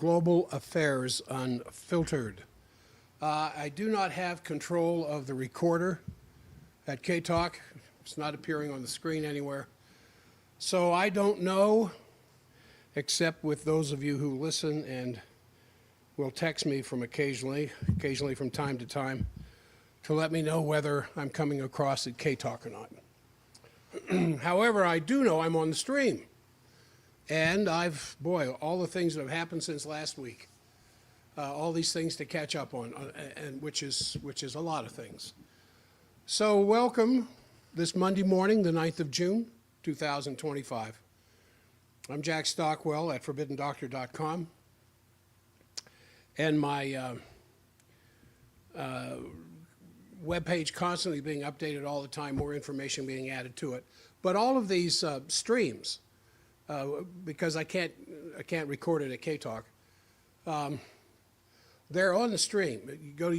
Global Affairs Unfiltered. I do not have control of the recorder at K-Talk. It's not appearing on the screen anywhere. So I don't know, except with those of you who listen and will text me from occasionally from time to time, to let me know whether I'm coming across at K-Talk or not. However, I do know I'm on the stream. And all the things that have happened since last week, all these things to catch up on, and which is a lot of things. So welcome this Monday morning, the 9th of June, 2025. I'm Jack Stockwell at ForbiddenDoctor.com, and my webpage constantly being updated all the time, more information being added to it. But all of these streams, because I can't record it at K-Talk, they're on the stream. You go to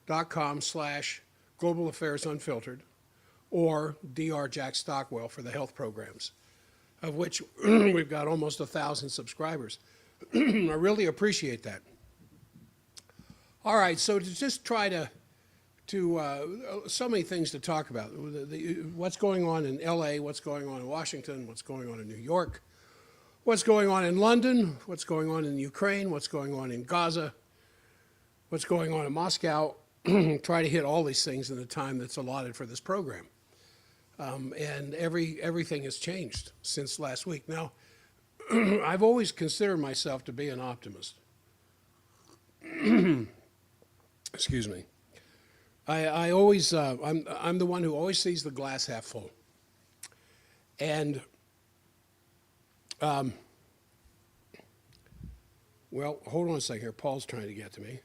youtube.com/Global Affairs Unfiltered or Dr. Jack Stockwell for the health programs, of which we've got almost 1,000 subscribers. I really appreciate that. All right, so to just try to so many things to talk about. What's going on in LA, what's going on in Washington, what's going on in New York, what's going on in London, what's going on in Ukraine, what's going on in Gaza, what's going on in Moscow. Try to hit all these things in the time that's allotted for this program. And everything has changed since last week. Now, I've always considered myself to be an optimist. Excuse me. I always, I'm the one who always sees the glass half full. And, well, hold on a second here. Paul's trying to get to me.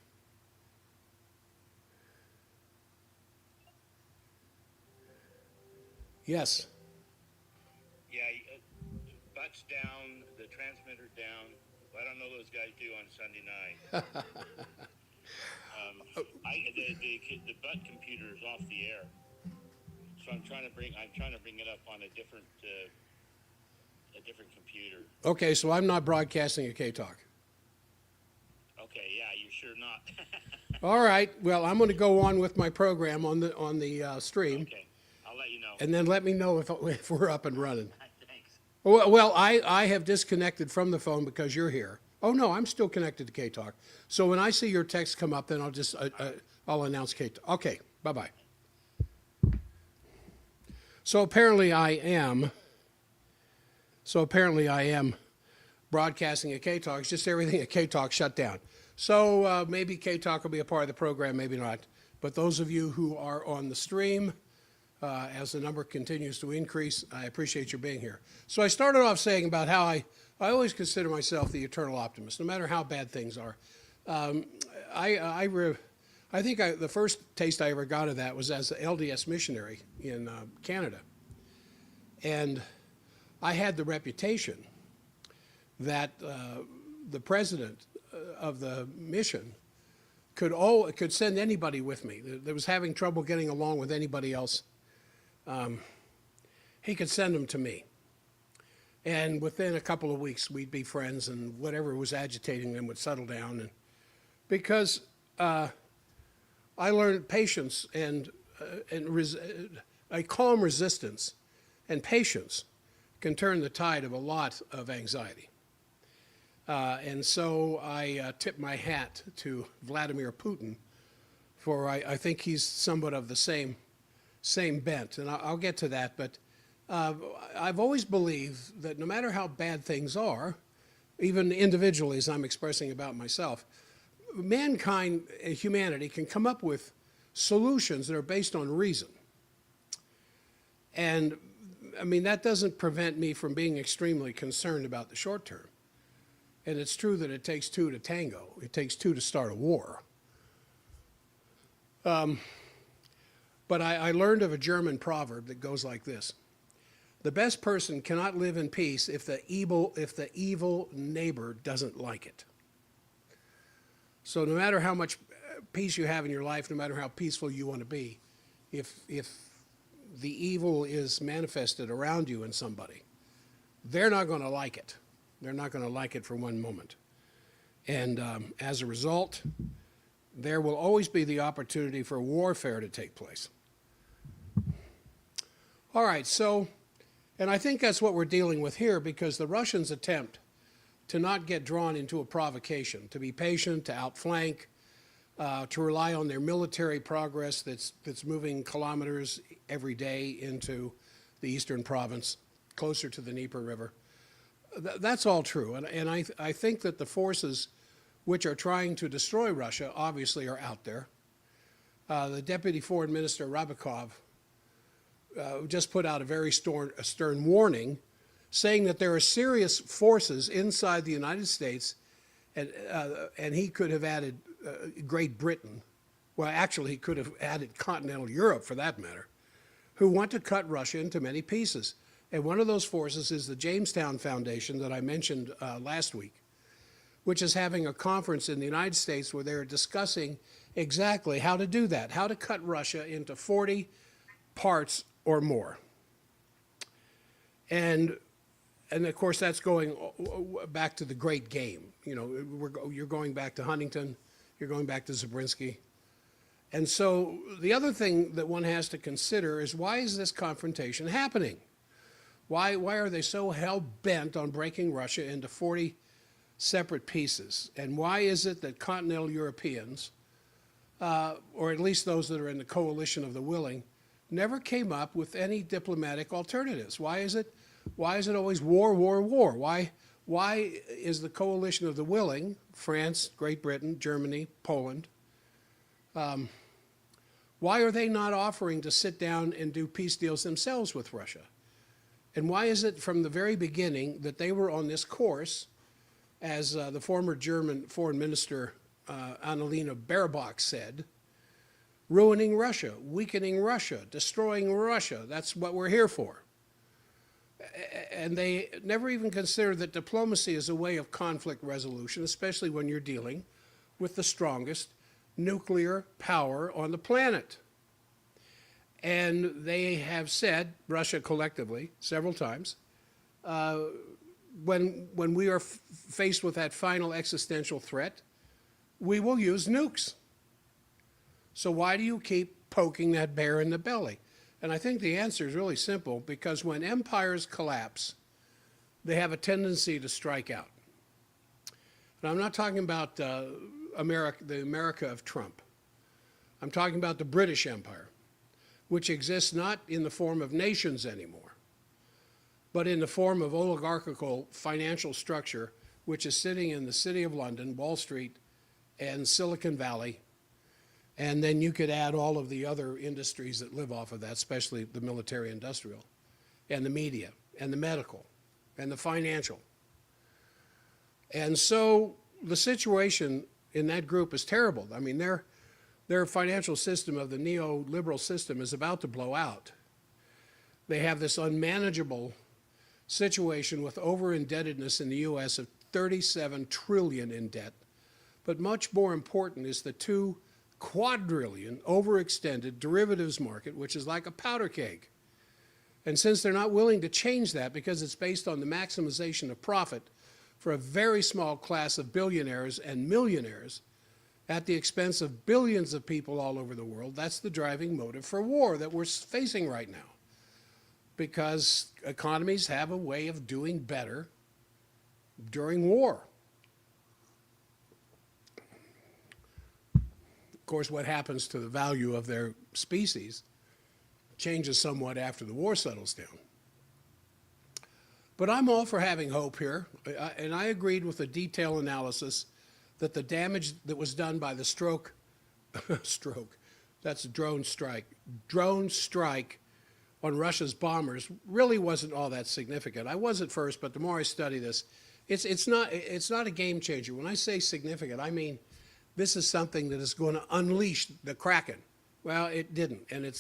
Yes. Yeah, butts down, the transmitter down. I don't know what those guys do on Sunday night. The butt computer is off the air, so I'm trying to bring it up on a different computer. Okay, so I'm not broadcasting at K-Talk. Okay, yeah, you're sure not. All right. Well, I'm going to go on with my program on the stream. Okay, I'll let you know. And then let me know if we're up and running. Thanks. Well, I have disconnected from the phone because you're here. Oh no, I'm still connected to K-Talk. So when I see your text come up, then I'll just I'll announce K-Talk. Okay, bye-bye. So apparently I am broadcasting at K-Talk. It's just everything at K-Talk shut down. So maybe K-Talk will be a part of the program, maybe not. But those of you who are on the stream, as the number continues to increase, I appreciate your being here. So I started off saying about how I always consider myself the eternal optimist, no matter how bad things are. I think the first taste I ever got of that was as an LDS missionary in Canada. And I had the reputation that the president of the mission could send anybody with me that was having trouble getting along with anybody else. He could send them to me. And within a couple of weeks, we'd be friends, and whatever was agitating them would settle down. And because I learned patience and a calm resistance and patience can turn the tide of a lot of anxiety. And so I tip my hat to Vladimir Putin, for I think he's somewhat of the same bent, and I'll get to that. But I've always believed that no matter how bad things are, even individually, as I'm expressing about myself, mankind, humanity, can come up with solutions that are based on reason. And I mean, that doesn't prevent me from being extremely concerned about the short term. And it's true that it takes two to tango. It takes two to start a war. But I learned of a German proverb that goes like this: the best person cannot live in peace if the evil neighbor doesn't like it. So no matter how much peace you have in your life, no matter how peaceful you want to be, if the evil is manifested around you in somebody, they're not going to like it. They're not going to like it for one moment. And as a result, there will always be the opportunity for warfare to take place. All right, so, and I think that's what we're dealing with here, because the Russians attempt to not get drawn into a provocation, to be patient, to outflank, to rely on their military progress that's moving kilometers every day into the eastern province, closer to the Dnieper River. That's all true, and I think that the forces which are trying to destroy Russia obviously are out there. The Deputy Foreign Minister Rabakov just put out a very stern warning, saying that there are serious forces inside the United States, and he could have added Great Britain, well, actually he could have added continental Europe for that matter, who want to cut Russia into many pieces. And one of those forces is the Jamestown Foundation that I mentioned last week, which is having a conference in the United States where they're discussing exactly how to do that, how to cut Russia into 40 parts or more. And of course, that's going back to the Great Game. You know, you're going back to Huntington, you're going back to Zabriskie. And so the other thing that one has to consider is, why is this confrontation happening? Why are they so hell-bent on breaking Russia into 40 separate pieces? And why is it that continental Europeans, or at least those that are in the coalition of the willing, never came up with any diplomatic alternatives? Why is it always war, war, war? Why is the coalition of the willing, France, Great Britain, Germany, Poland, why are they not offering to sit down and do peace deals themselves with Russia? And why is it from the very beginning that they were on this course, as the former German foreign minister Annalena Baerbock said, ruining Russia, weakening Russia, destroying Russia? That's what we're here for. And they never even consider that diplomacy is a way of conflict resolution, especially when you're dealing with the strongest nuclear power on the planet. And they have said, Russia collectively, several times, when we are faced with that final existential threat, we will use nukes. So why do you keep poking that bear in the belly? And I think the answer is really simple, because when empires collapse, they have a tendency to strike out. And I'm not talking about the America of Trump. I'm talking about the British Empire, which exists not in the form of nations anymore, but in the form of oligarchical financial structure, which is sitting in the City of London, Wall Street, and Silicon Valley. And then you could add all of the other industries that live off of that, especially the military industrial, and the media, and the medical, and the financial. And so the situation in that group is terrible. I mean, their financial system of the neoliberal system is about to blow out. They have this unmanageable situation with over-indebtedness in the U.S. of $37 trillion in debt. But much more important is the $2 quadrillion overextended derivatives market, which is like a powder keg. And since they're not willing to change that because it's based on the maximization of profit for a very small class of billionaires and millionaires at the expense of billions of people all over the world, that's the driving motive for war that we're facing right now. Because economies have a way of doing better during war. Of course, what happens to the value of their species changes somewhat after the war settles down. But I'm all for having hope here, and I agreed with the detailed analysis that the damage that was done by the that's a drone strike on Russia's bombers really wasn't all that significant. I was at first, but the more I study this, it's not a game changer. When I say significant, I mean this is something that is going to unleash the Kraken. Well, it didn't, and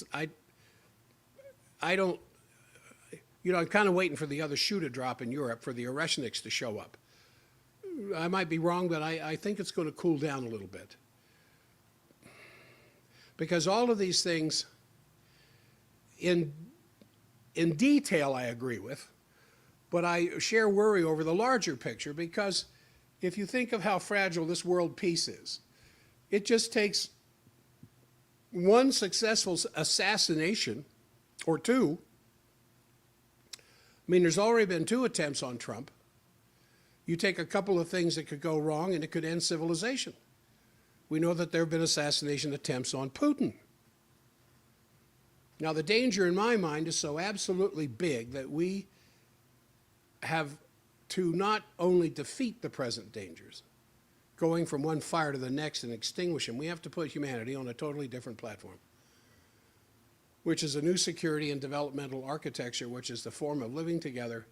I don't, you know, I'm kind of waiting for the other shoe to drop in Europe, for the Oreshniks to show up. I might be wrong, but I think it's going to cool down a little bit. Because all of these things, in detail, I agree with, But I share worry over the larger picture because if you think of how fragile this world peace is, it just takes one successful assassination or two. I mean, there's already been 2 attempts on Trump. You take a couple of things that could go wrong and it could end civilization. We know that there have been assassination attempts on Putin. Now, the danger in my mind is so absolutely big that we have to not only defeat the present dangers, going from one fire to the next and extinguish them, we have to put humanity on a totally different platform, which is a new security and developmental architecture, which is the form of living together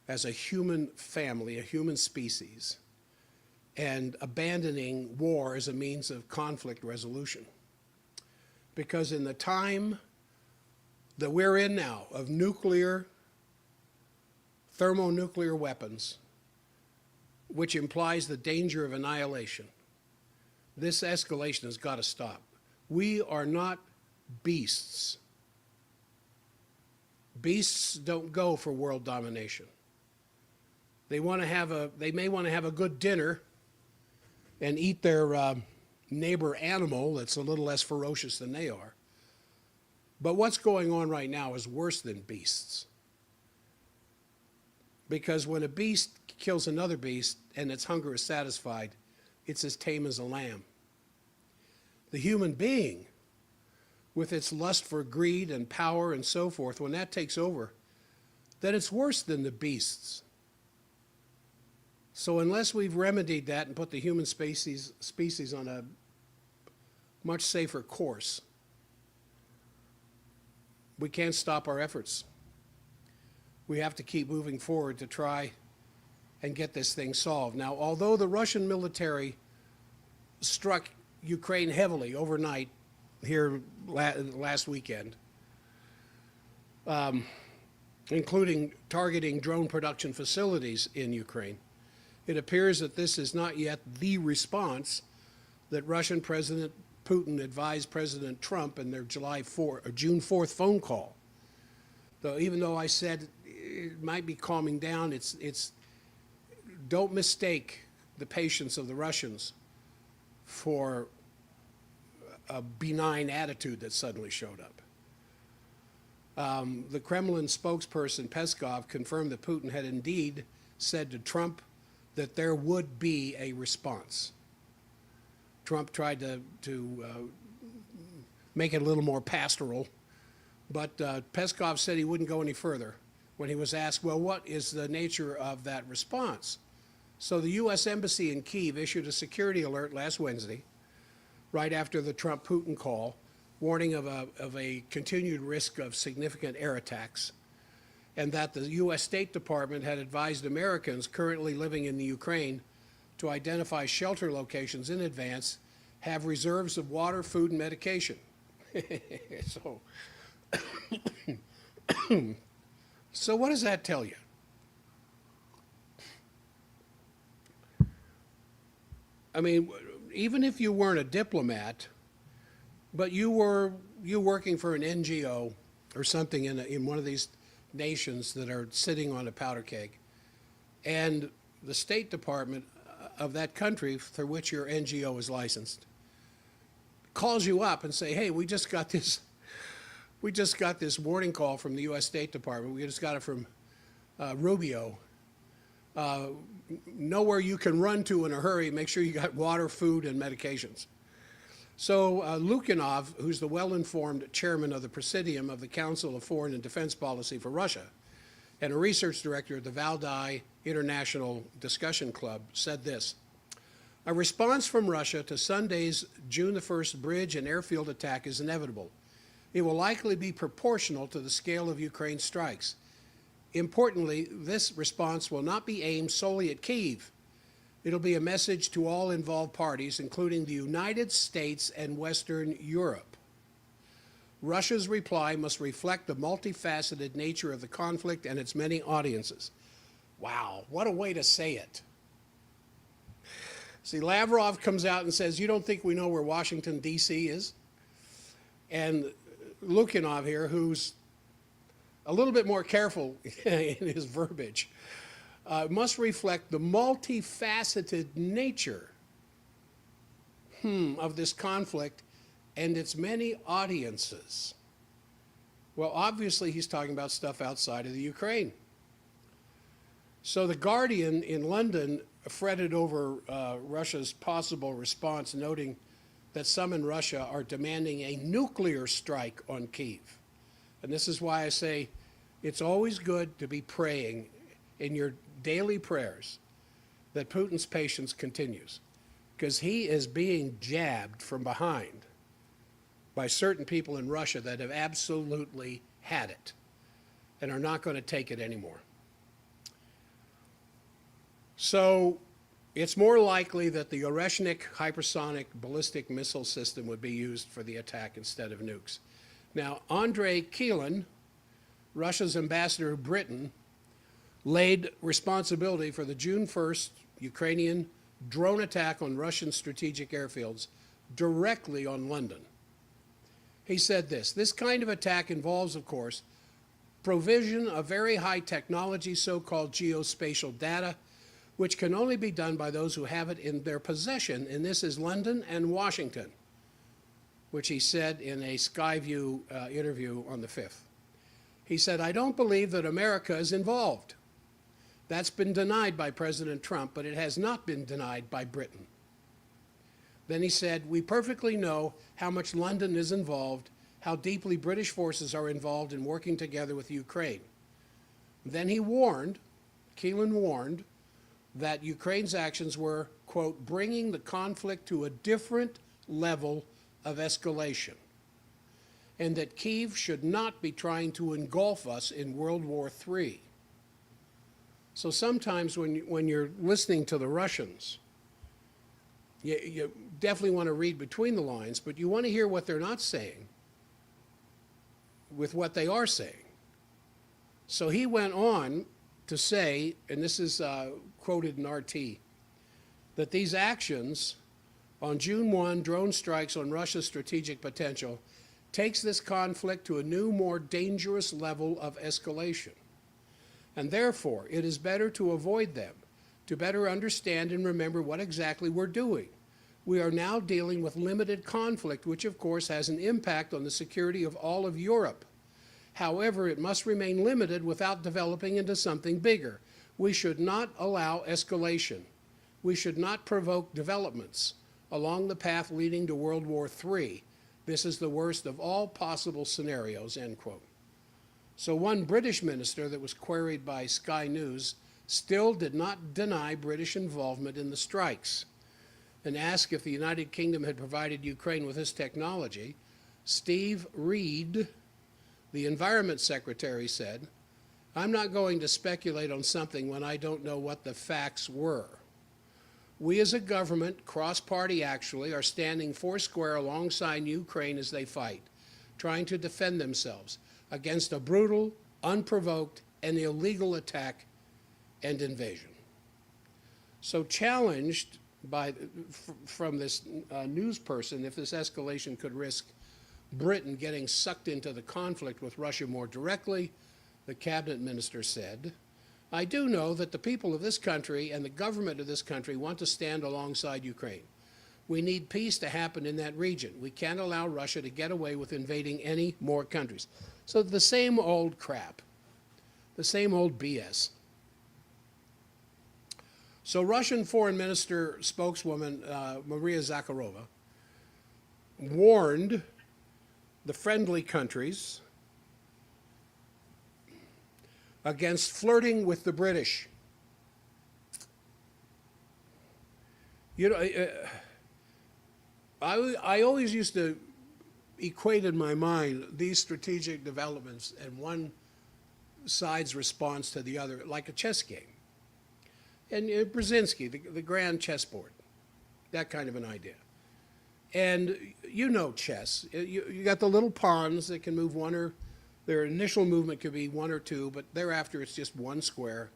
as a human family, a human species, and abandoning war as a means of conflict resolution. Because in the time that we're in now of nuclear, thermonuclear weapons, which implies the danger of annihilation, this escalation has got to stop. We are not beasts. Beasts don't go for world domination. They may want to have a good dinner and eat their neighbor animal that's a little less ferocious than they are. But what's going on right now is worse than beasts. Because when a beast kills another beast and its hunger is satisfied, it's as tame as a lamb. The human being, with its lust for greed and power and so forth, when that takes over, then it's worse than the beasts. So unless we've remedied that and put the human species on a much safer course, we can't stop our efforts. We have to keep moving forward to try and get this thing solved. Now, although the Russian military struck Ukraine heavily overnight here last weekend, including targeting drone production facilities in Ukraine, it appears that this is not yet the response that Russian President Putin advised President Trump in their June 4th phone call. Though, even though I said it might be calming down, it's don't mistake the patience of the Russians for a benign attitude that suddenly showed up. The Kremlin spokesperson Peskov confirmed that Putin had indeed said to Trump that there would be a response. Trump tried to make it a little more pastoral, but Peskov said he wouldn't go any further when he was asked, well, what is the nature of that response? So the U.S. Embassy in Kyiv issued a security alert last Wednesday, right after the Trump-Putin call, warning of a continued risk of significant air attacks, and that the U.S. State Department had advised Americans currently living in the Ukraine to identify shelter locations in advance, have reserves of water, food, and medication. So what does that tell you? I mean, even if you weren't a diplomat, but you working for an NGO or something in one of these nations that are sitting on a powder keg, and the State Department of that country for which your NGO is licensed calls you up and say, hey, we just got this warning call from the U.S. State Department. We just got it from Rubio. Know where you can run to in a hurry. Make sure you got water, food, and medications. So Lukyanov, who's the well-informed chairman of the Presidium of the Council of Foreign and Defense Policy for Russia, and a research director at the WWIII International Discussion Club, said this: a response from Russia to Sunday's June the 1st bridge and airfield attack is inevitable. It will likely be proportional to the scale of Ukraine's strikes. Importantly, this response will not be aimed solely at Kyiv. It'll be a message to all involved parties, including the United States and Western Europe. Russia's reply must reflect the multifaceted nature of the conflict and its many audiences. Wow, what a way to say it. See, Lavrov comes out and says, you don't think we know where Washington, D.C. is? And Lukyanov here, who's a little bit more careful in his verbiage, must reflect the multifaceted nature of this conflict and its many audiences. Well, obviously he's talking about stuff outside of the Ukraine. So the Guardian in London fretted over Russia's possible response, noting that some in Russia are demanding a nuclear strike on Kyiv. And this is why I say it's always good to be praying in your daily prayers that Putin's patience continues, because he is being jabbed from behind by certain people in Russia that have absolutely had it and are not going to take it anymore. So it's more likely that the Oreshniks hypersonic ballistic missile system would be used for the attack instead of nukes. Now, Andrei Keelan, Russia's ambassador to Britain, laid responsibility for the June 1st Ukrainian drone attack on Russian strategic airfields directly on London. He said this kind of attack involves, of course, provision of very high technology, so-called geospatial data, which can only be done by those who have it in their possession, and this is London and Washington, which he said in a Skyview interview on the 5th. He said, I don't believe that America is involved. That's been denied by President Trump, but it has not been denied by Britain. Then he said, we perfectly know how much London is involved, how deeply British forces are involved in working together with Ukraine. Then he warned, Keelan warned, that Ukraine's actions were, quote, bringing the conflict to a different level of escalation, and that Kyiv should not be trying to engulf us in World War III. So sometimes when you're listening to the Russians, you definitely want to read between the lines, but you want to hear what they're not saying with what they are saying. So he went on to say, and this is quoted in RT, that these actions on June 1, drone strikes on Russia's strategic potential, takes this conflict to a new, more dangerous level of escalation. And therefore, it is better to avoid them, to better understand and remember what exactly we're doing. We are now dealing with limited conflict, which of course has an impact on the security of all of Europe. However, it must remain limited without developing into something bigger. We should not allow escalation. We should not provoke developments along the path leading to World War III. This is the worst of all possible scenarios, end quote. So one British minister that was queried by Sky News still did not deny British involvement in the strikes. And asked if the United Kingdom had provided Ukraine with this technology, Steve Reed, the Environment Secretary, said, I'm not going to speculate on something when I don't know what the facts were. We as a government, cross-party actually, are standing foursquare alongside Ukraine as they fight, trying to defend themselves against a brutal, unprovoked, and illegal attack and invasion. So challenged from this news person if this escalation could risk Britain getting sucked into the conflict with Russia more directly, the cabinet minister said, I do know that the people of this country and the government of this country want to stand alongside Ukraine. We need peace to happen in that region. We can't allow Russia to get away with invading any more countries. So the same old crap, the same old BS. So Russian Foreign Minister spokeswoman Maria Zakharova warned the friendly countries against flirting with the British. You know, I always used to equate in my mind these strategic developments and one side's response to the other, like a chess game. And Brzezinski, the grand chessboard, that kind of an idea. And you know chess. You got the little pawns that can move one or, their initial movement could be one or two, but thereafter it's just one square.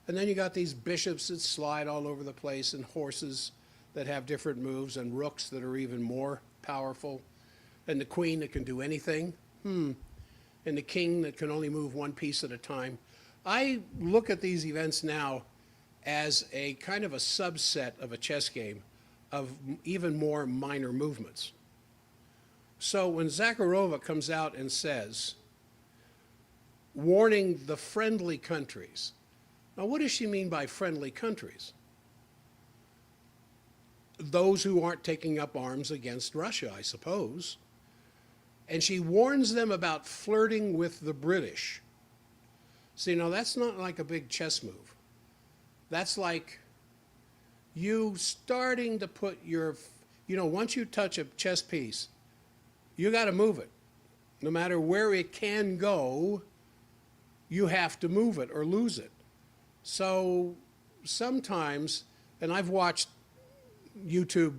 And then you got these bishops that slide all over the place and horses that have different moves and rooks that are even more powerful and the queen that can do anything. and the king that can only move one piece at a time. I look at these events now as a kind of a subset of a chess game of even more minor movements. So when Zakharova comes out and says, warning the friendly countries, now what does she mean by friendly countries? Those who aren't taking up arms against Russia, I suppose. And she warns them about flirting with the British. See, now that's not like a big chess move. That's like you starting to put your, once you touch a chess piece, you got to move it. No matter where it can go, you have to move it or lose it. So sometimes, and I've watched YouTube,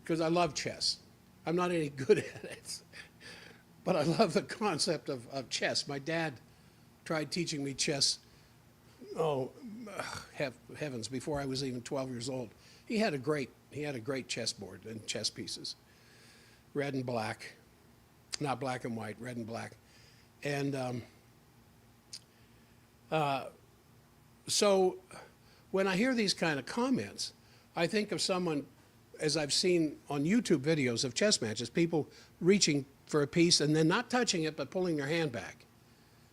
because I love chess. I'm not any good at it, but I love the concept of chess. My dad tried teaching me chess, heavens, before I was even 12 years old. He had a great chessboard and chess pieces, red and black, not black and white, red and black. And so when I hear these kind of comments, I think of someone, as I've seen on YouTube videos of chess matches, people reaching for a piece and then not touching it but pulling their hand back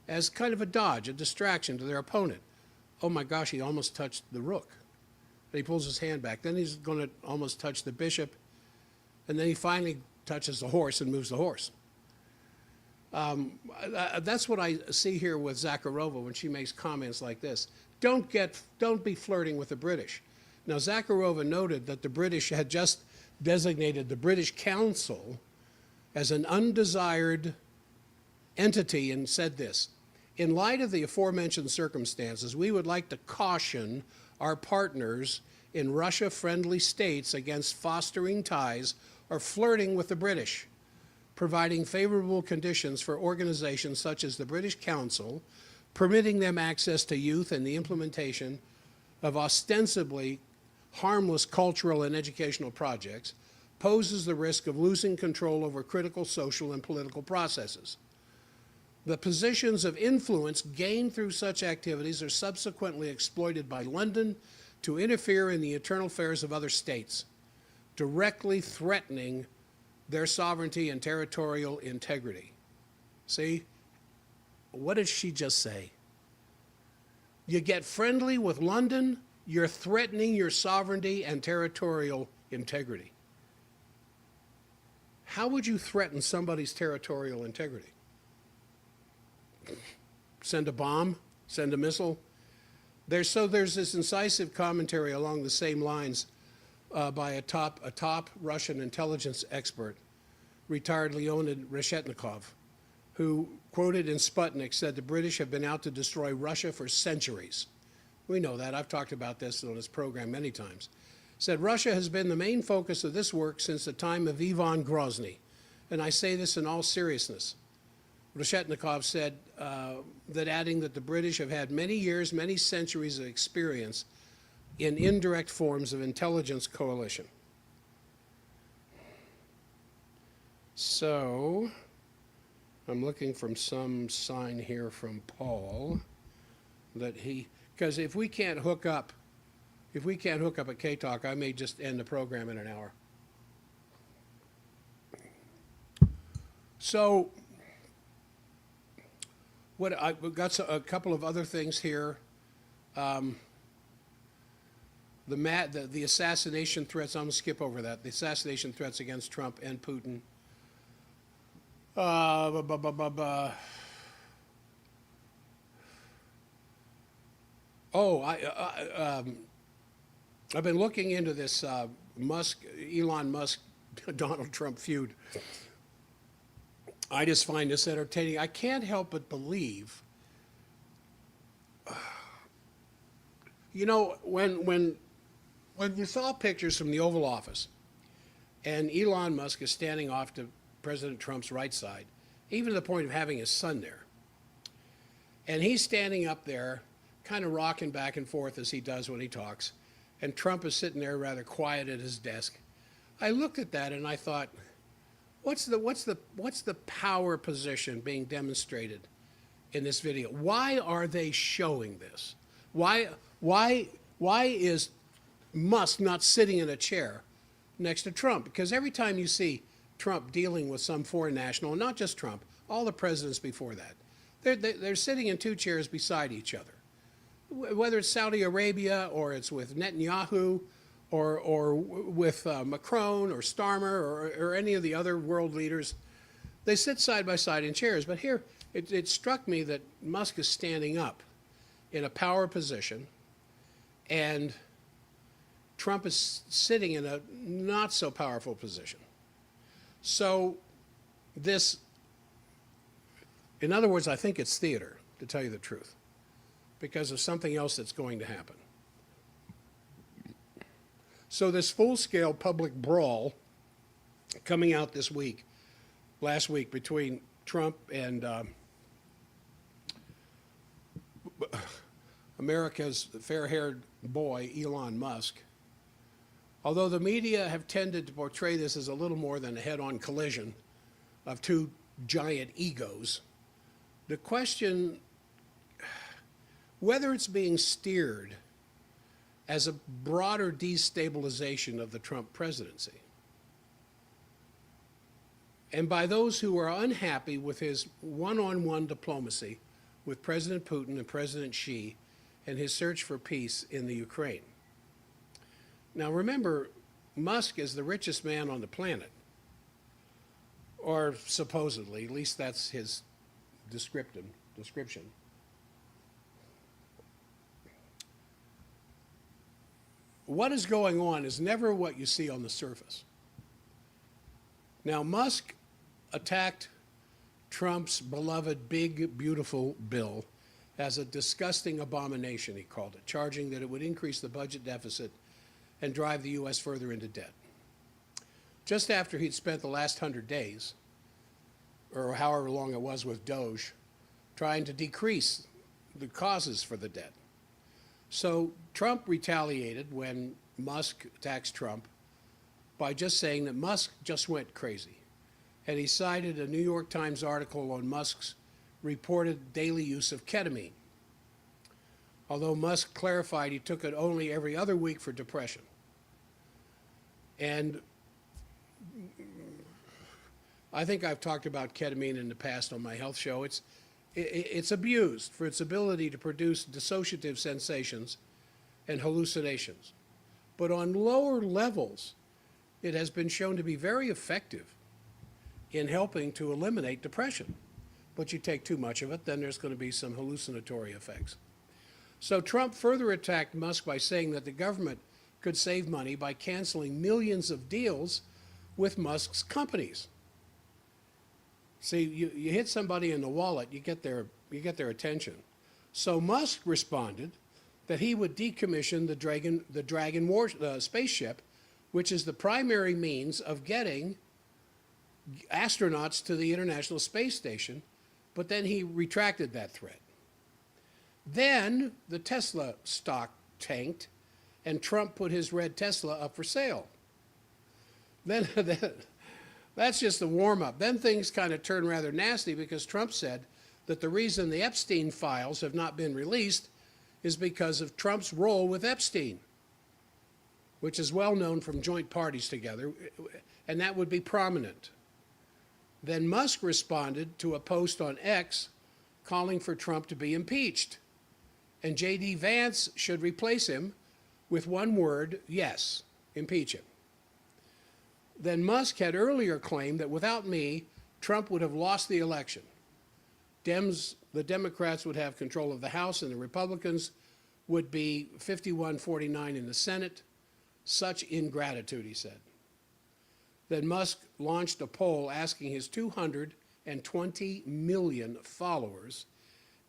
as kind of a dodge, a distraction to their opponent. Oh my gosh, he almost touched the rook. And he pulls his hand back. Then he's going to almost touch the bishop. And then he finally touches the horse and moves the horse. That's what I see here with Zakharova when she makes comments like this. Don't be flirting with the British. Now, Zakharova noted that the British had just designated the British Council as an undesired entity and said this: in light of the aforementioned circumstances, we would like to caution our partners in Russia-friendly states against fostering ties or flirting with the British, providing favorable conditions for organizations such as the British Council, permitting them access to youth and the implementation of ostensibly harmless cultural and educational projects, poses the risk of losing control over critical social and political processes. The positions of influence gained through such activities are subsequently exploited by London to interfere in the internal affairs of other states, directly threatening their sovereignty and territorial integrity. See? What did she just say? You get friendly with London, you're threatening your sovereignty and territorial integrity. How would you threaten somebody's territorial integrity? Send a bomb? Send a missile? There's this incisive commentary along the same lines by a top Russian intelligence expert, retired Leonid Oreshniks, who, quoted in Sputnik, said the British have been out to destroy Russia for centuries. We know that. I've talked about this on this program many times. Said Russia has been the main focus of this work since the time of Ivan Grozny. And I say this in all seriousness. Oreshniks said that, adding that the British have had many years, many centuries of experience in indirect forms of intelligence coalition. So I'm looking for some sign here from Paul that because if we can't hook up at K-Talk, I may just end the program in an hour. So we've got a couple of other things here. The assassination threats, I'm going to skip over that. The assassination threats against Trump and Putin. I've been looking into this Elon Musk, Donald Trump feud. I just find this entertaining. I can't help but believe, when you saw pictures from the Oval Office and Elon Musk is standing off to President Trump's right side, even to the point of having his son there, and he's standing up there kind of rocking back and forth as he does when he talks, and Trump is sitting there rather quiet at his desk. I looked at that and I thought, What's the power position being demonstrated in this video? Why are they showing this? Why is Musk not sitting in a chair next to Trump? Because every time you see Trump dealing with some foreign national, and not just Trump, all the presidents before that, they're sitting in two chairs beside each other. Whether it's Saudi Arabia or it's with Netanyahu or with Macron or Starmer or any of the other world leaders, they sit side by side in chairs. But here, it struck me that Musk is standing up in a power position, and Trump is sitting in a not so powerful position. So this, in other words, I think it's theater, to tell you the truth, because of something else that's going to happen. So this full-scale public brawl coming out this week, last week, between Trump and America's fair-haired boy, Elon Musk, although the media have tended to portray this as a little more than a head-on collision of two giant egos, the question, whether it's being steered as a broader destabilization of the Trump presidency, and by those who are unhappy with his one-on-one diplomacy with President Putin and President Xi and his search for peace in the Ukraine. Now remember, Musk is the richest man on the planet, or supposedly, at least that's his description. What is going on is never what you see on the surface. Now, Musk attacked Trump's beloved big, beautiful bill as a disgusting abomination, he called it, charging that it would increase the budget deficit and drive the U.S. further into debt. Just after he'd spent the last 100 days, or however long it was with Doge, trying to decrease the causes for the debt. So Trump retaliated when Musk attacks Trump by just saying that Musk just went crazy. And he cited a New York Times article on Musk's reported daily use of ketamine, although Musk clarified he took it only every other week for depression. And I think I've talked about ketamine in the past on my health show. It's abused for its ability to produce dissociative sensations and hallucinations. But on lower levels, it has been shown to be very effective in helping to eliminate depression. But you take too much of it, then there's going to be some hallucinatory effects. So Trump further attacked Musk by saying that the government could save money by canceling millions of deals with Musk's companies. See, you hit somebody in the wallet, you get their attention. So Musk responded that he would decommission the Dragon spaceship, which is the primary means of getting astronauts to the International Space Station, but then he retracted that threat. Then the Tesla stock tanked, and Trump put his red Tesla up for sale. Then that's just the warm-up. Then things kind of turned rather nasty because Trump said that the reason the Epstein files have not been released is because of Trump's role with Epstein, which is well known from joint parties together, and that would be prominent. Then Musk responded to a post on X calling for Trump to be impeached, and J.D. Vance should replace him with one word, yes, impeach him. Then Musk had earlier claimed that without me, Trump would have lost the election. The Democrats would have control of the House and the Republicans would be 51-49 in the Senate. Such ingratitude, he said. Then Musk launched a poll asking his 220 million followers,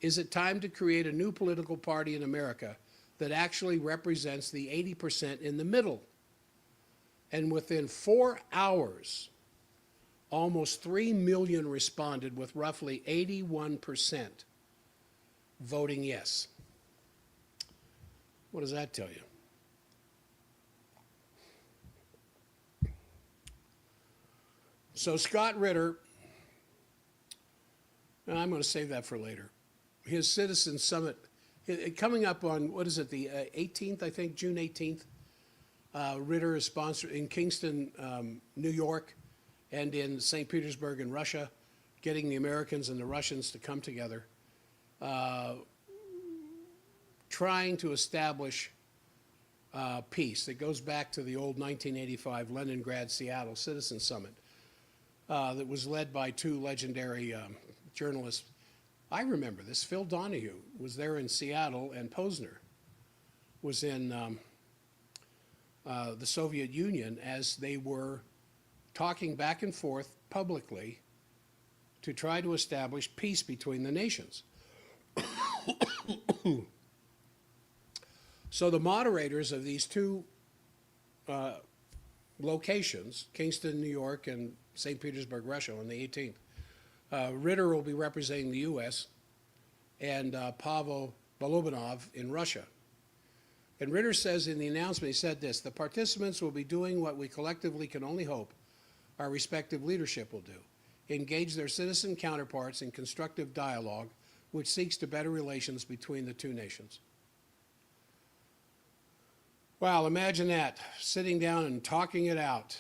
is it time to create a new political party in America that actually represents the 80% in the middle? And within 4 hours, almost 3 million responded with roughly 81% voting yes. What does that tell you? So Scott Ritter, and I'm going to save that for later. His Citizen Summit, coming up on, what is it, the 18th, I think, June 18th. Ritter is sponsored in Kingston, New York, and in St. Petersburg in Russia, getting the Americans and the Russians to come together, trying to establish peace. It goes back to the old 1985 Leningrad-Seattle Citizen Summit that was led by two legendary journalists. I remember this. Phil Donahue was there in Seattle, and Posner was in the Soviet Union as they were talking back and forth publicly to try to establish peace between the nations. So the moderators of these two locations, Kingston, New York, and St. Petersburg, Russia, on the 18th, Ritter will be representing the U.S., and Pavel Bolobanov in Russia. And Ritter says in the announcement, he said this: the participants will be doing what we collectively can only hope our respective leadership will do: engage their citizen counterparts in constructive dialogue which seeks to better relations between the two nations. Wow, imagine that, sitting down and talking it out.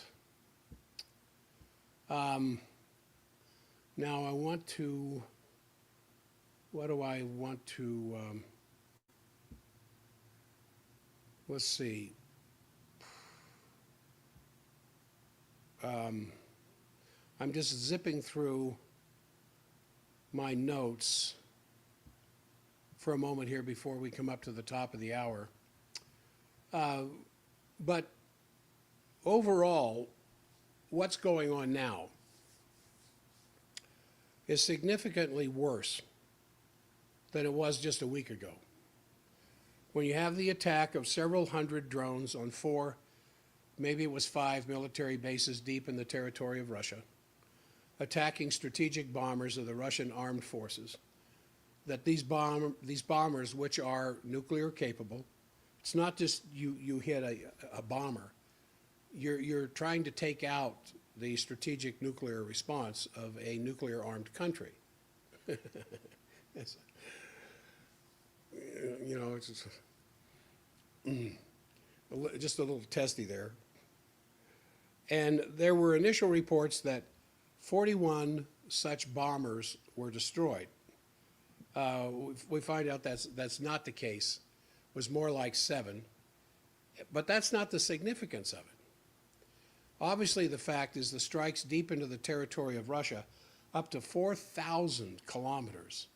Now I want to, what do I want to, let's see. I'm just zipping through my notes for a moment here before we come up to the top of the hour. But overall, what's going on now is significantly worse than it was just a week ago, when you have the attack of several hundred drones on 4, maybe it was 5 military bases deep in the territory of Russia, attacking strategic bombers of the Russian armed forces, that these bombers, which are nuclear capable, it's not just you hit a bomber. You're trying to take out the strategic nuclear response of a nuclear-armed country. It's, you know, it's just a little testy there. And there were initial reports that 41 such bombers were destroyed. We find out that's not the case. It was more like 7. But that's not the significance of it. Obviously, the fact is the strikes deep into the territory of Russia, up to 4,000 kilometers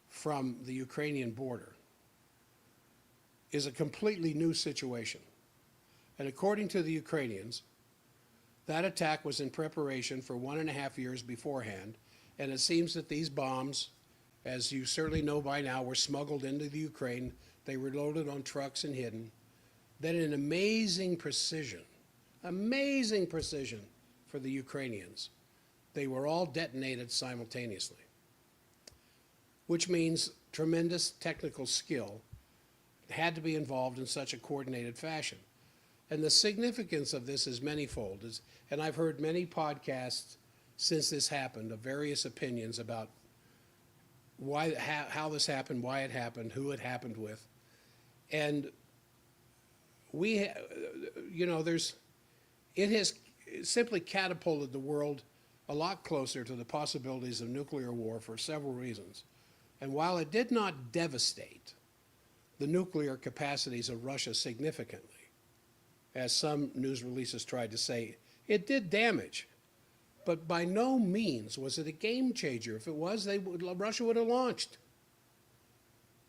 from the Ukrainian border, is a completely new situation. And according to the Ukrainians, that attack was in preparation for 1.5 years beforehand, and it seems that these bombs, as you certainly know by now, were smuggled into the Ukraine. They were loaded on trucks and hidden. Then in amazing precision for the Ukrainians, they were all detonated simultaneously, which means tremendous technical skill had to be involved in such a coordinated fashion. And the significance of this is manifold, and I've heard many podcasts since this happened of various opinions about why, how this happened, why it happened, who it happened with. And we, you know, it has simply catapulted the world a lot closer to the possibilities of nuclear war for several reasons. And while it did not devastate the nuclear capacities of Russia significantly, as some news releases tried to say, it did damage. But by no means was it a game changer. If it was, Russia would have launched.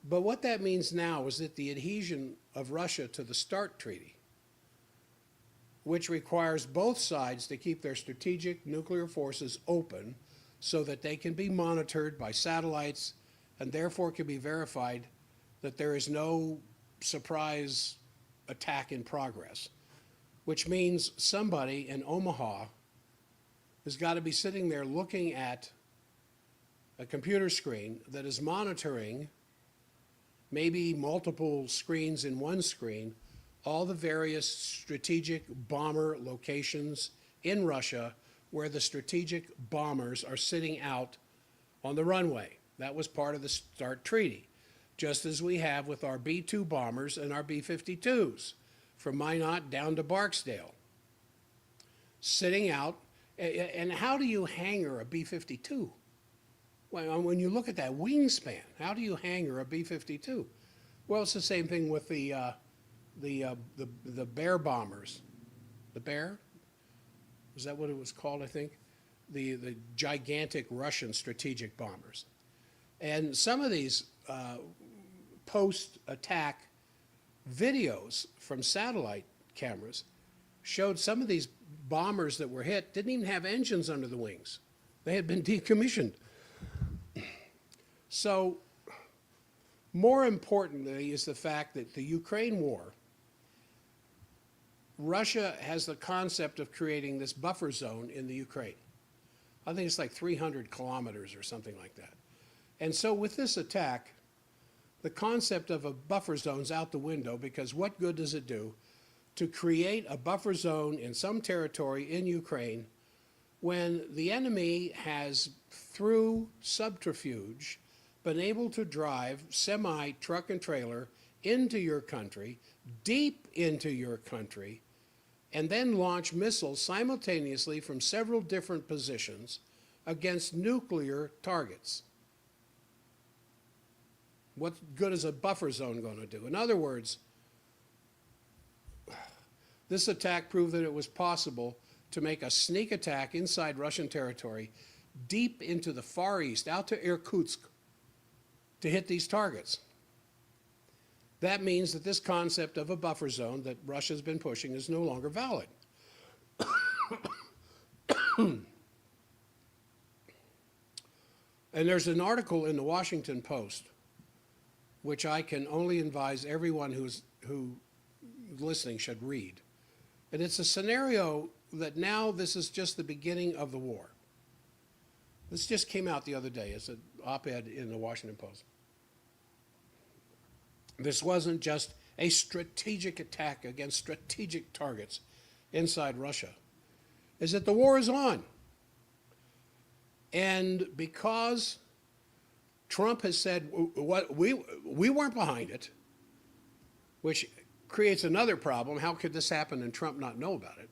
But what that means now is that the adhesion of Russia to the START Treaty, which requires both sides to keep their strategic nuclear forces open so that they can be monitored by satellites and therefore can be verified that there is no surprise attack in progress, which means somebody in Omaha has got to be sitting there looking at a computer screen that is monitoring maybe multiple screens in one screen, all the various strategic bomber locations in Russia where the strategic bombers are sitting out on the runway. That was part of the START treaty, just as we have with our B-2 bombers and our B-52s from Minot down to Barksdale, sitting out. And how do you hangar a B-52? When you look at that wingspan, how do you hangar a B-52? Well, it's the same thing with the Bear bombers. The Bear? Is that what it was called, I think? The gigantic Russian strategic bombers. And some of these post-attack videos from satellite cameras showed some of these bombers that were hit didn't even have engines under the wings. They had been decommissioned. So, more importantly is the fact that the Ukraine war, Russia has the concept of creating this buffer zone in the Ukraine. I think it's like 300 kilometers or something like that. And so with this attack, the concept of a buffer zone's out the window, because what good does it do to create a buffer zone in some territory in Ukraine when the enemy has, through subterfuge, been able to drive semi-truck and trailer into your country, deep into your country, and then launch missiles simultaneously from several different positions against nuclear targets? What good is a buffer zone going to do? In other words, this attack proved that it was possible to make a sneak attack inside Russian territory, deep into the Far East, out to Irkutsk, to hit these targets. That means that this concept of a buffer zone that Russia's been pushing is no longer valid. And there's an article in the Washington Post, which I can only advise everyone who's listening should read. And it's a scenario that now this is just the beginning of the war. This just came out the other day. It's an op-ed in the Washington Post. This wasn't just a strategic attack against strategic targets inside Russia. Is that the war is on. And because Trump has said, what we weren't behind it, which creates another problem. How could this happen and Trump not know about it?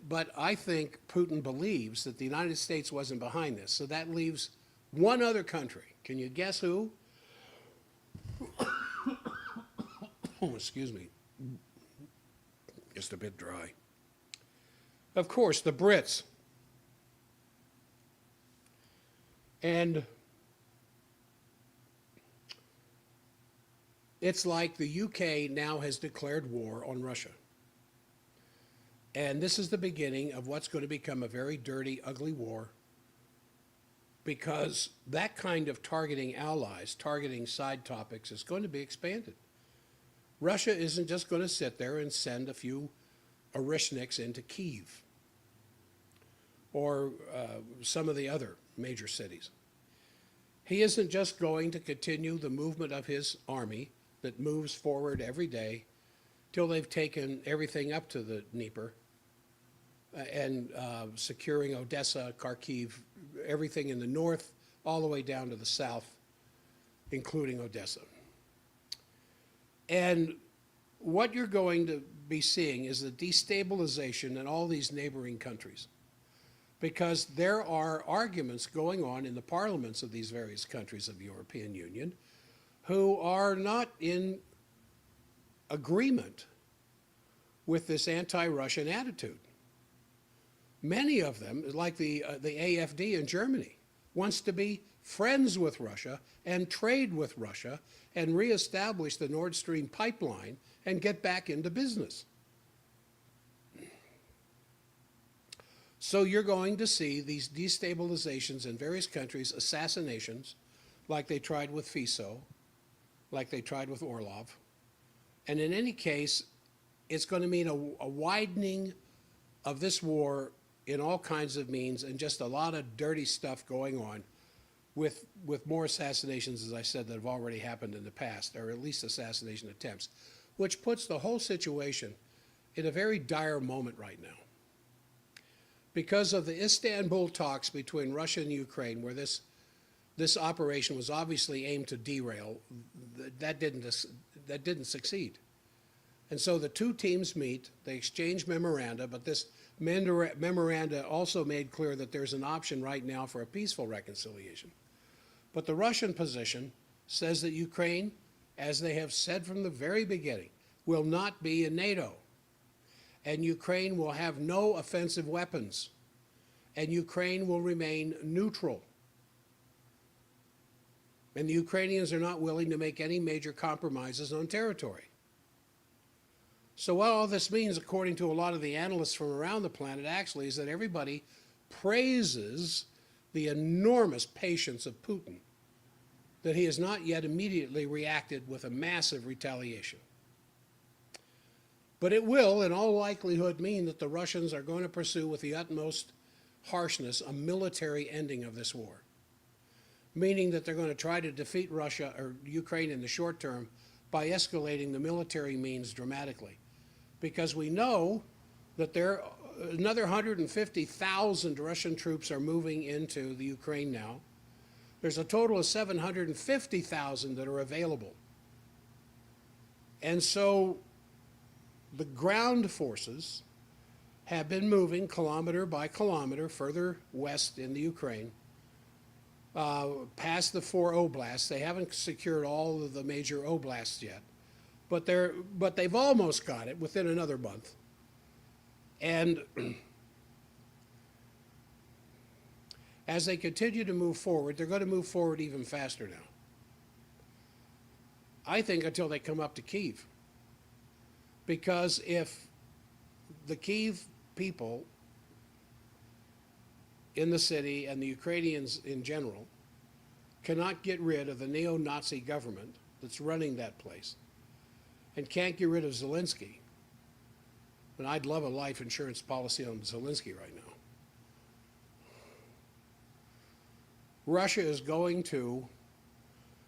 But I think Putin believes that the United States wasn't behind this. So that leaves one other country. Can you guess who? Oh, excuse me. Just a bit dry. Of course, the Brits. And it's like the UK now has declared war on Russia. And this is the beginning of what's going to become a very dirty, ugly war, because that kind of targeting allies, targeting side topics, is going to be expanded. Russia isn't just going to sit there and send a few Oreshniks into Kyiv or some of the other major cities. He isn't just going to continue the movement of his army that moves forward every day till they've taken everything up to the Dnieper and securing Odessa, Kharkiv, everything in the north, all the way down to the south, including Odessa. And what you're going to be seeing is the destabilization in all these neighboring countries, because there are arguments going on in the parliaments of these various countries of the European Union who are not in agreement with this anti-Russian attitude. Many of them, like the AfD in Germany, wants to be friends with Russia and trade with Russia and reestablish the Nord Stream pipeline and get back into business. So you're going to see these destabilizations in various countries, assassinations, like they tried with Fico, like they tried with Orlov. And in any case, it's going to mean a widening of this war in all kinds of means, and just a lot of dirty stuff going on with more assassinations, as I said, that have already happened in the past, or at least assassination attempts, which puts the whole situation in a very dire moment right now. because of the Istanbul talks between Russia and Ukraine, where this operation was obviously aimed to derail, that didn't succeed. And so the two teams meet, they exchange memoranda, but this memoranda also made clear that there's an option right now for a peaceful reconciliation. But the Russian position says that Ukraine, as they have said from the very beginning, will not be in NATO. And Ukraine will have no offensive weapons. And Ukraine will remain neutral. And the Ukrainians are not willing to make any major compromises on territory. So what all this means, according to a lot of the analysts from around the planet, actually, is that everybody praises the enormous patience of Putin, that he has not yet immediately reacted with a massive retaliation. But it will, in all likelihood, mean that the Russians are going to pursue with the utmost harshness a military ending of this war, meaning that they're going to try to defeat Russia or Ukraine in the short term by escalating the military means dramatically. Because we know that another 150,000 Russian troops are moving into the Ukraine now. There's a total of 750,000 that are available. And so the ground forces have been moving kilometer by kilometer further west in the Ukraine, past the 4 oblasts. They haven't secured all of the major oblasts yet, but they've almost got it within another month. And as they continue to move forward, they're going to move forward even faster now. I think until they come up to Kyiv. Because if the Kyiv people in the city and the Ukrainians in general cannot get rid of the neo-Nazi government that's running that place and can't get rid of Zelensky, and I'd love a life insurance policy on Zelensky right now, Russia is going to,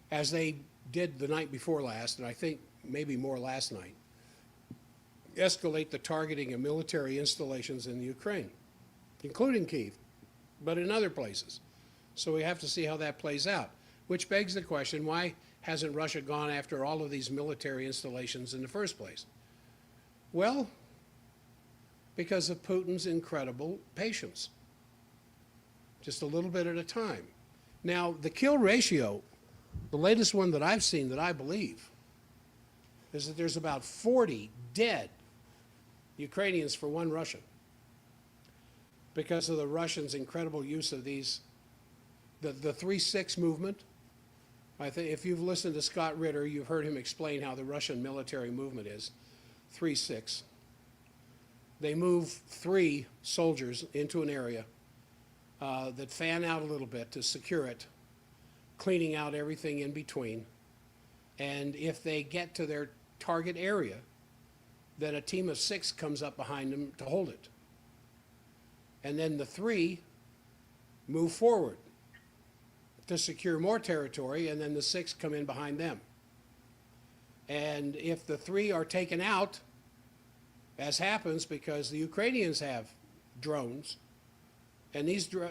as they did the night before last, and I think maybe more last night, escalate the targeting of military installations in the Ukraine, including Kyiv, but in other places. So we have to see how that plays out, which begs the question, why hasn't Russia gone after all of these military installations in the first place? Well, because of Putin's incredible patience. Just a little bit at a time. Now, the kill ratio, the latest one that I've seen that I believe, is that there's about 40 dead Ukrainians for one Russian because of the Russians' incredible use of these, the 3-6 movement. I think if you've listened to Scott Ritter, you've heard him explain how the Russian military movement is 3-6. They move 3 soldiers into an area that fan out a little bit to secure it, cleaning out everything in between. And if they get to their target area, then a team of 6 comes up behind them to hold it. And then the 3 move forward to secure more territory, and then the 6 come in behind them. And if the 3 are taken out, as happens because the Ukrainians have drones, and these are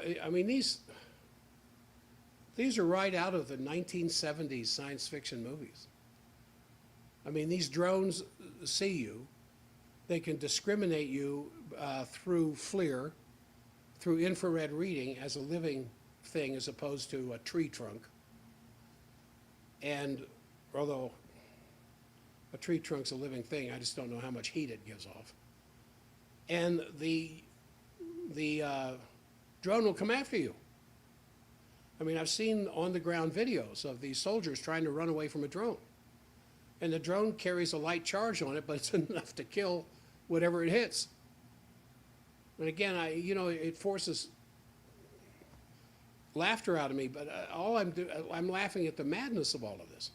right out of the 1970s science fiction movies. I mean, these drones see you. They can discriminate you through FLIR, through infrared reading as a living thing as opposed to a tree trunk. And although a tree trunk's a living thing, I just don't know how much heat it gives off. And the drone will come after you. I mean, I've seen on-the-ground videos of these soldiers trying to run away from a drone. And the drone carries a light charge on it, but it's enough to kill whatever it hits. And again, it forces laughter out of me, but I'm laughing at the madness of all of this.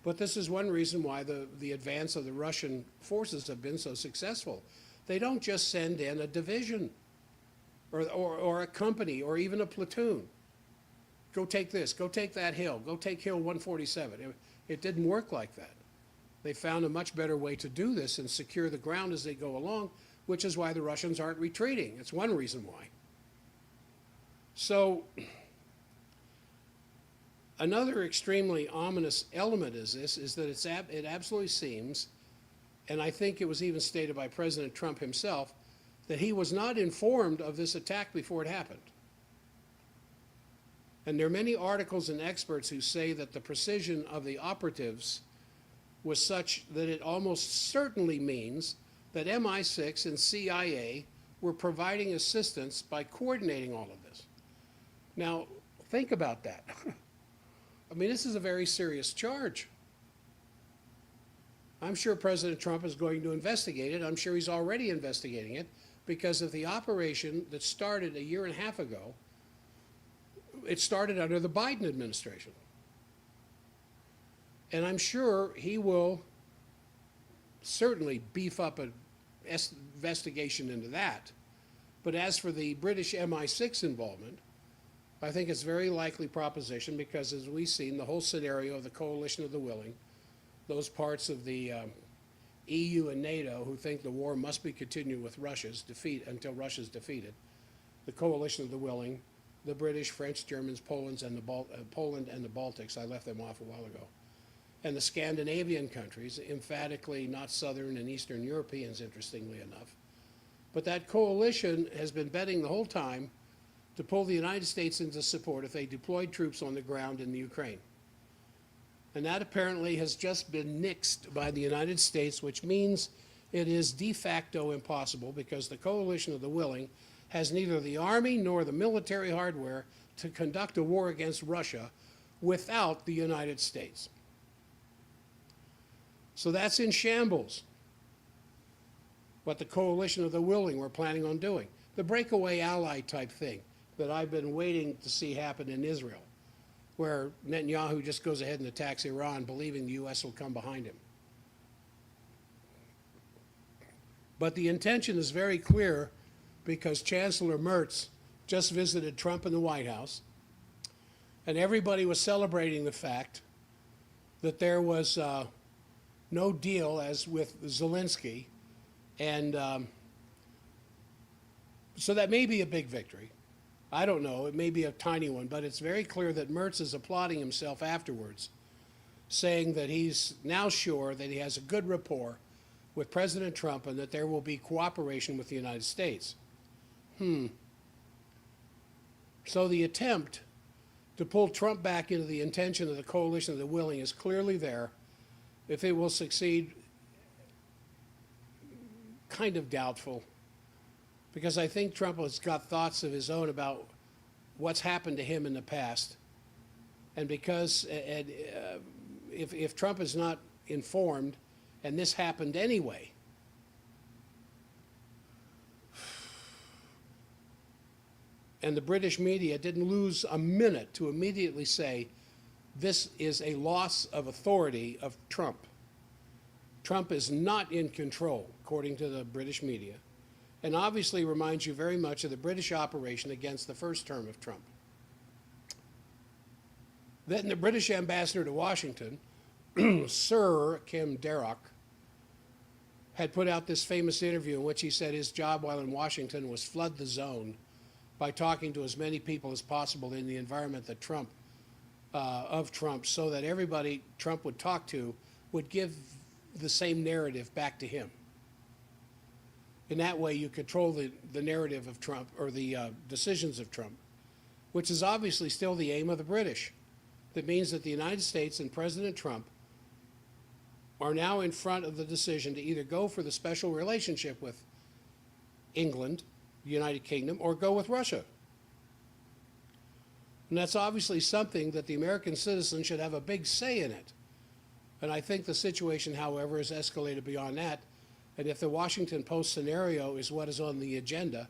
But this is one reason why the advance of the Russian forces have been so successful. They don't just send in a division or a company or even a platoon. Go take this, go take that hill, go take Hill 147. It didn't work like that. They found a much better way to do this and secure the ground as they go along which is why the Russians aren't retreating. It's one reason why. So another extremely ominous element is that it absolutely seems, and I think it was even stated by President Trump himself, that he was not informed of this attack before it happened. And there are many articles and experts who say that the precision of the operatives was such that it almost certainly means that MI6 and CIA were providing assistance by coordinating all of this. Now, think about that. I mean, this is a very serious charge. I'm sure President Trump is going to investigate it. I'm sure he's already investigating it, because of the operation that started a year and a half ago. It started under the Biden administration. And I'm sure he will certainly beef up an investigation into that. But as for the British MI6 involvement, I think it's a very likely proposition, because as we've seen, the whole scenario of the coalition of the willing, those parts of the EU and NATO who think the war must be continued with Russia's defeat until Russia's defeated, the coalition of the willing, the British, French, Germans, Poland, and the Baltics, I left them off a while ago, and the Scandinavian countries, emphatically not Southern and Eastern Europeans, interestingly enough. But that coalition has been betting the whole time to pull the United States into support if they deployed troops on the ground in the Ukraine. And that apparently has just been nixed by the United States, which means it is de facto impossible, because the coalition of the willing has neither the army nor the military hardware to conduct a war against Russia without the United States. So that's in shambles, what the coalition of the willing were planning on doing. The breakaway ally type thing that I've been waiting to see happen in Israel, where Netanyahu just goes ahead and attacks Iran, believing the U.S. will come behind him. But the intention is very clear, because Chancellor Merz just visited Trump in the White House, and everybody was celebrating the fact that there was no deal as with Zelensky, and so that may be a big victory. I don't know, it may be a tiny one, but it's very clear that Merz is applauding himself afterwards, saying that he's now sure that he has a good rapport with President Trump and that there will be cooperation with the United States. So the attempt to pull Trump back into the intention of the coalition of the willing is clearly there. If it will succeed, kind of doubtful, because I think Trump has got thoughts of his own about what's happened to him in the past. And because if Trump is not informed, and this happened anyway, and the British media didn't lose a minute to immediately say, this is a loss of authority of Trump. Trump is not in control, according to the British media, and obviously reminds you very much of the British operation against the first term of Trump. Then the British ambassador to Washington, Sir Kim Darroch, had put out this famous interview in which he said his job while in Washington was flood the zone by talking to as many people as possible in the environment that Trump, so that everybody Trump would talk to would give the same narrative back to him. In that way, you control the narrative of Trump, or the decisions of Trump, which is obviously still the aim of the British. That means that the United States and President Trump are now in front of the decision to either go for the special relationship with England, the United Kingdom, or go with Russia. And that's obviously something that the American citizen should have a big say in it. And I think the situation, however, has escalated beyond that. And if the Washington Post scenario is what is on the agenda,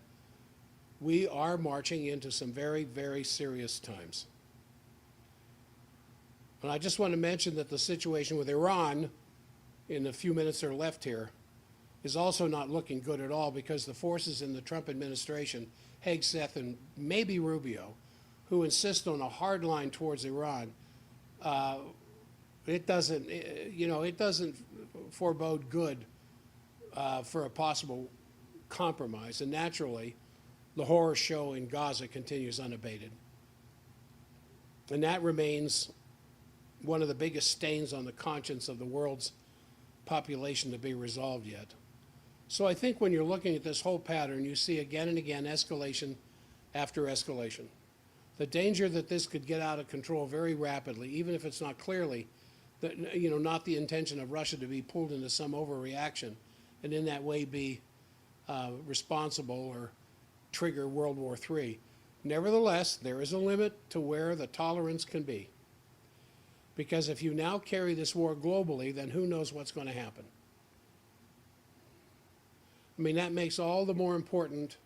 we are marching into some very, very serious times. And I just want to mention that the situation with Iran, in the few minutes that are left here, is also not looking good at all, because the forces in the Trump administration, Hegseth and maybe Rubio, who insist on a hard line towards Iran, it doesn't forebode good for a possible compromise. And naturally, the horror show in Gaza continues unabated. And that remains one of the biggest stains on the conscience of the world's population to be resolved yet. So I think when you're looking at this whole pattern, you see again and again escalation after escalation. The danger that this could get out of control very rapidly, even if it's not clearly, not the intention of Russia to be pulled into some overreaction and in that way be responsible or trigger World War III. Nevertheless, there is a limit to where the tolerance can be. Because if you now carry this war globally, then who knows what's going to happen. I mean, that makes all the more important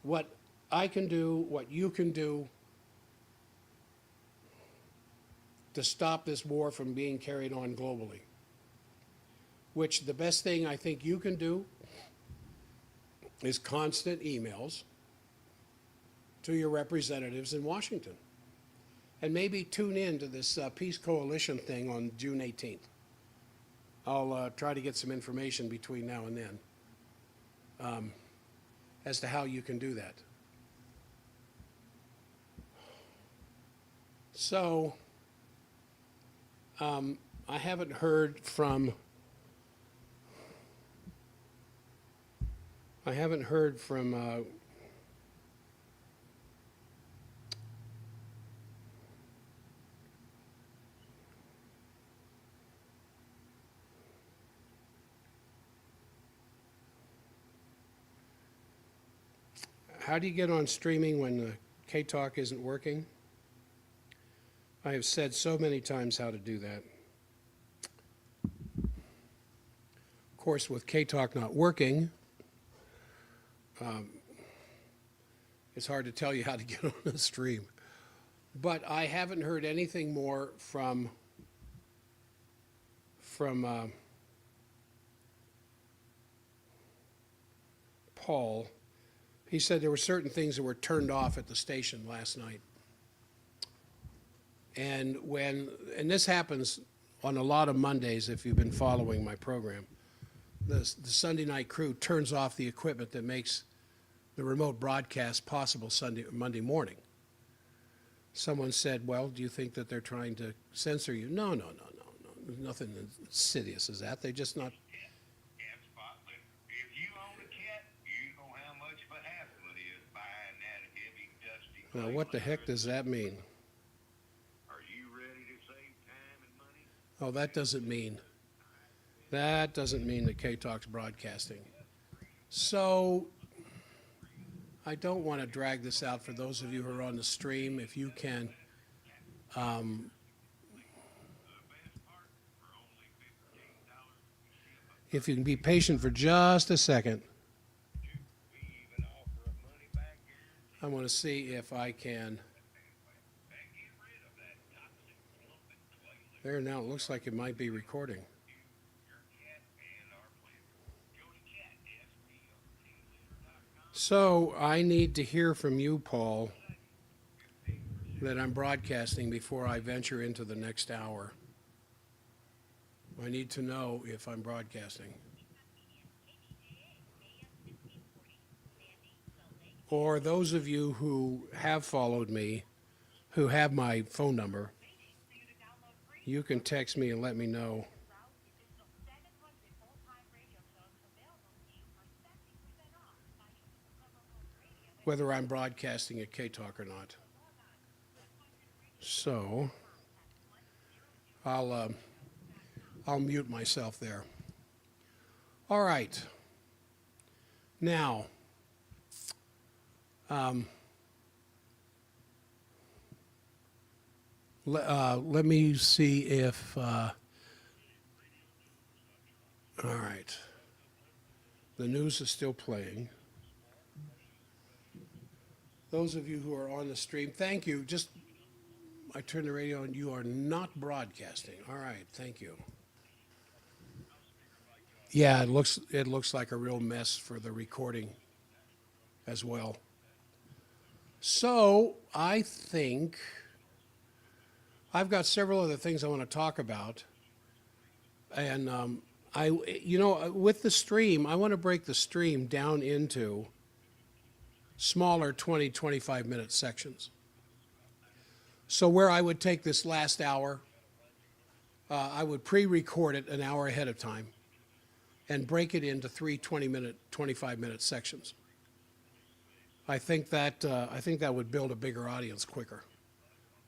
what I can do, what you can do to stop this war from being carried on globally. Which the best thing I think you can do is constant emails to your representatives in Washington. And maybe tune in to this Peace Coalition thing on June 18th. I'll try to get some information between now and then as to how you can do that. So, I haven't heard from how do you get on streaming when the K-Talk isn't working? I have said so many times how to do that. Of course, with K-Talk not working, it's hard to tell you how to get on the stream. But I haven't heard anything more from Paul. He said there were certain things that were turned off at the station last night. And this happens on a lot of Mondays if you've been following my program. The Sunday night crew turns off the equipment that makes the remote broadcast possible Monday morning. Someone said, well, do you think that they're trying to censor you? No. There's nothing as insidious as that. They're just not. If you own a cat, you know how much of a hassle it is buying that heavy, dusty. Now, what the heck does that mean? Are you ready to save time and money? Oh, that doesn't mean that K-Talk's broadcasting. So I don't want to drag this out for those of you who are on the stream. If you can, if you can be patient for just a second, I want to see if I can. There now, it looks like it might be recording. So I need to hear from you, Paul, that I'm broadcasting before I venture into the next hour. I need to know if I'm broadcasting. Or those of you who have followed me, who have my phone number, you can text me and let me know whether I'm broadcasting at K-Talk or not. So I'll mute myself there. All right. Now, let me see if, all right. The news is still playing. Those of you who are on the stream, thank you. I turned the radio on. You are not broadcasting. All right, thank you. Yeah, it looks like a real mess for the recording as well. So I think I've got several other things I want to talk about, and with the stream, I want to break the stream down into smaller 20, 25-minute sections. So where I would take this last hour, I would pre-record it an hour ahead of time and break it into 3 20-minute, 25-minute sections. I think that would build a bigger audience quicker.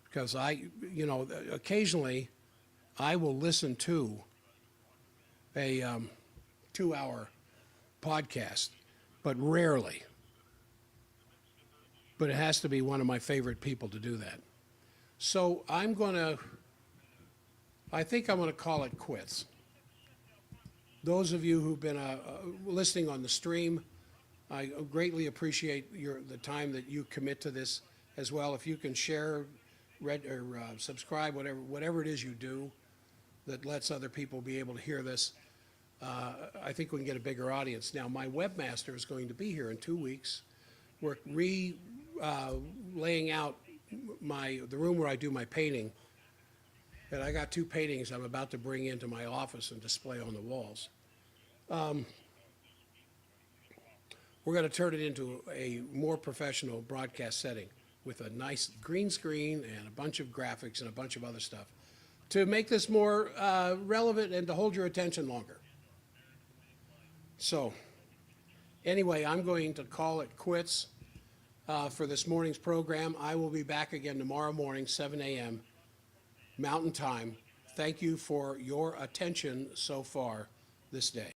Because occasionally I will listen to a 2-hour podcast, but rarely. But it has to be one of my favorite people to do that. So I think I'm going to call it quits. Those of you who've been listening on the stream, I greatly appreciate the time that you commit to this as well. If you can share, subscribe, whatever it is you do that lets other people be able to hear this, I think we can get a bigger audience. Now, my webmaster is going to be here in 2 weeks. We're laying out the room where I do my painting. And I got 2 paintings I'm about to bring into my office and display on the walls. We're going to turn it into a more professional broadcast setting with a nice green screen and a bunch of graphics and a bunch of other stuff to make this more relevant and to hold your attention longer. So anyway, I'm going to call it quits for this morning's program. I will be back again tomorrow morning, 7 a.m. Mountain Time. Thank you for your attention so far this day.